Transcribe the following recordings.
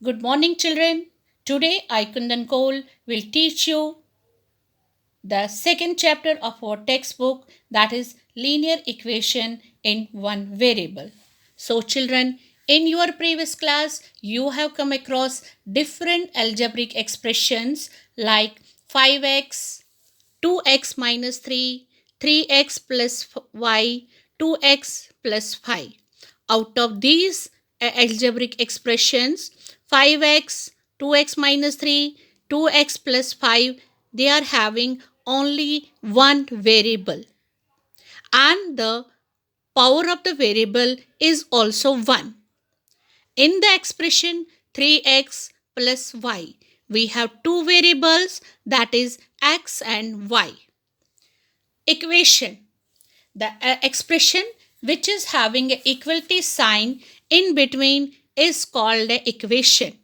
Good morning, children. Today, I, Kundan Cole, will teach you the second chapter of our textbook, that is linear equation in one variable. So, children, in your previous class, you have come across different algebraic expressions like 5x, 2x minus 3, 3x plus y, 2x plus 5. Out of these algebraic expressions, 5x, 2x minus 3, 2x plus 5, they are having only one variable, and the power of the variable is also 1. In the expression 3x plus y, we have two variables, that is x and y. Equation, the expression which is having an equality sign in between is called the equation.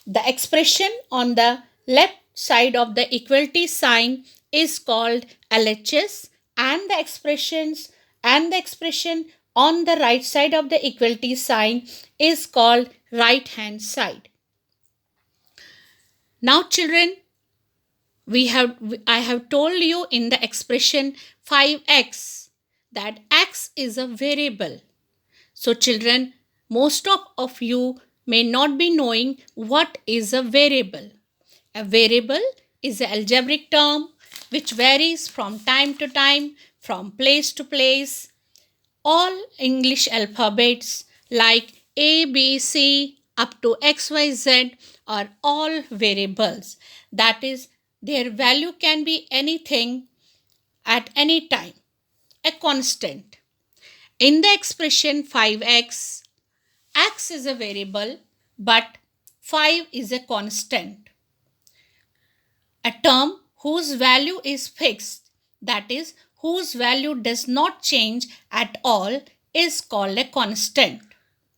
The expression on the left side of the equality sign is called LHS, and the expression on the right side of the equality sign is called right hand side. Now children, I have told you in the expression 5x that x is a variable. So children, most of you may not be knowing what is a variable. A variable is an algebraic term which varies from time to time, from place to place. All English alphabets like A, B, C up to X, Y, Z are all variables. That is, their value can be anything at any time, a constant. In the expression 5x, x is a variable but 5 is a constant. A term whose value is fixed, that is, whose value does not change at all, is called a constant.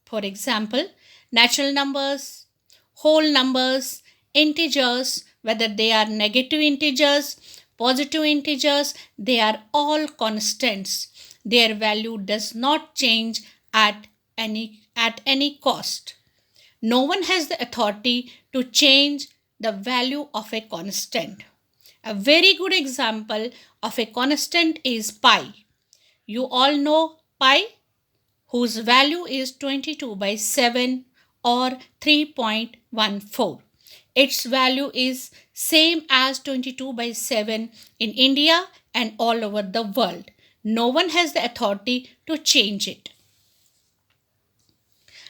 For example, natural numbers, whole numbers, integers, whether they are negative integers, positive integers, they are all constants. Their value does not change at any cost. No one has the authority to change the value of a constant. A very good example of a constant is pi. You all know pi, whose value is 22 by 7 or 3.14. Its value is same as 22 by 7 in India and all over the world. No one has the authority to change it.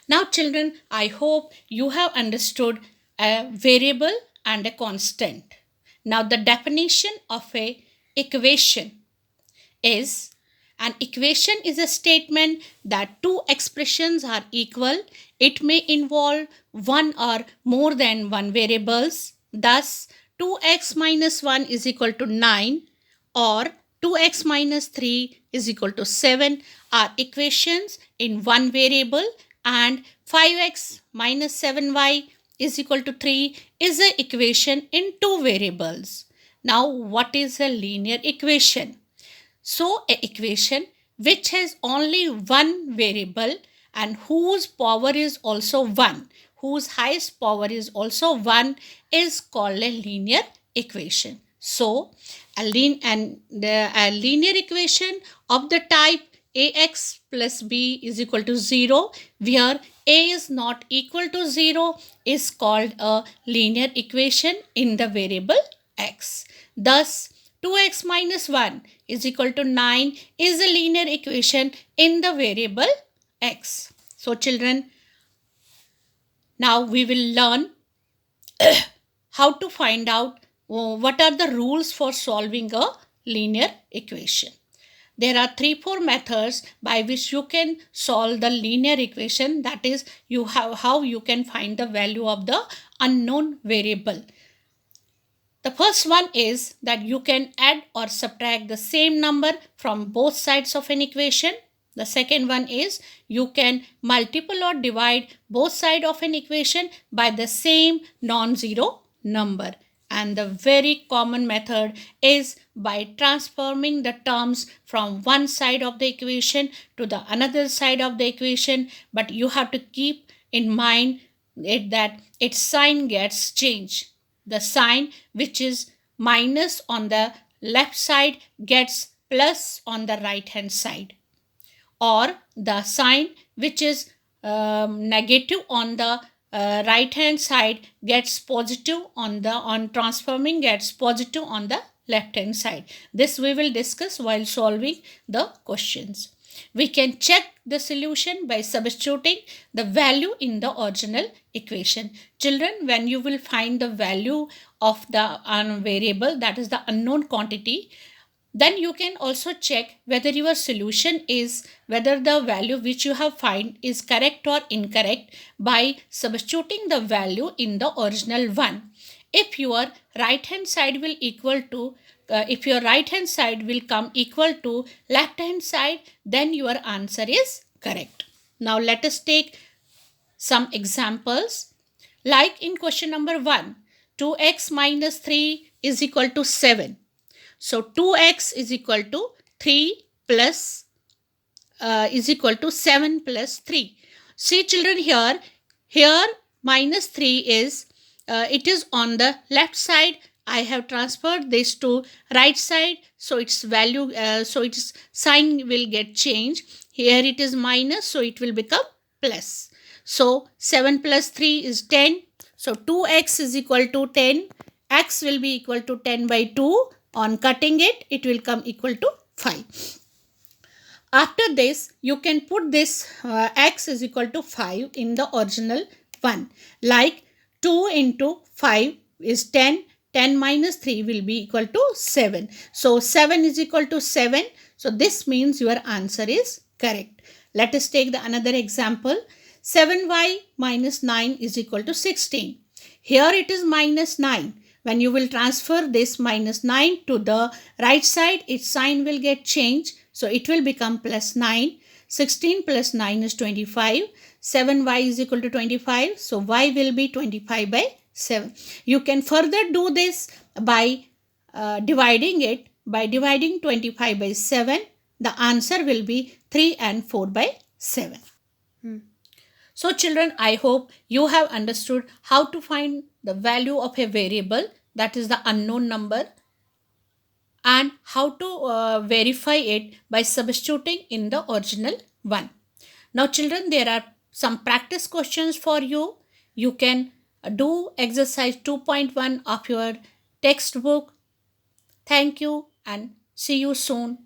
Now, children, I hope you have understood a variable and a constant. Now, the definition of a equation is, an equation is a statement that two expressions are equal. It may involve one or more than one variables. Thus, 2x minus 1 is equal to 9 or 2x minus 3 is equal to 7 are equations in one variable, and 5x minus 7y is equal to 3 is an equation in two variables. Now, what is a linear equation? So, a equation which has only one variable and whose power is also 1, whose highest power is also 1, is called a linear equation. So, a linear equation of the type ax plus b is equal to 0, where a is not equal to 0, is called a linear equation in the variable x. Thus, 2x minus 1 is equal to 9 is a linear equation in the variable x. So children, now we will learn how to find out what are the rules for solving a linear equation. There are 3-4 methods by which you can solve the linear equation, that is, you have how you can find the value of the unknown variable. The first one is that you can add or subtract the same number from both sides of an equation. The second one is you can multiply or divide both sides of an equation by the same non-zero number. And the very common method is by transforming the terms from one side of the equation to the another side of the equation, but you have to keep in mind that its sign gets changed. The sign which is minus on the left side gets plus on the right hand side, or the sign which is negative on the right hand side gets positive on the on transforming gets positive on the left hand side. This we will discuss while solving the questions. We can check the solution by substituting the value in the original equation. Children, when you will find the value of the variable, that is the unknown quantity, then you can also check whether your solution is whether the value which you have find is correct or incorrect by substituting the value in the original one. If your right hand side will equal to if your right hand side will come equal to left hand side, then your answer is correct. Now let us take some examples. Like in question number 1, 2x minus 3 is equal to 7. So 2x is equal to 3 plus is equal to 7 plus 3. See children, here minus 3 is it is on the left side. I have transferred this to right side, so its value so its sign will get changed. Here it is minus, so it will become plus. So 7 plus 3 is 10. So 2x is equal to 10. X will be equal to 10 by 2. On cutting it, it will come equal to 5. After this, you can put this x is equal to 5 in the original one. Like 2 into 5 is 10. 10 minus 3 will be equal to 7. So 7 is equal to 7. So this means your answer is correct. Let us take the another example. 7y minus 9 is equal to 16. Here it is minus 9. When you will transfer this minus 9 to the right side, its sign will get changed. So it will become plus 9. 16 plus 9 is 25. 7y is equal to 25. So y will be 25 by 7. You can further do this by dividing it. By dividing 25 by 7, the answer will be 3 and 4 by 7. So children, I hope you have understood how to find the value of a variable, that is the unknown number, and how to verify it by substituting in the original one. Now children, there are some practice questions for you. You can do exercise 2.1 of your textbook. Thank you and see you soon.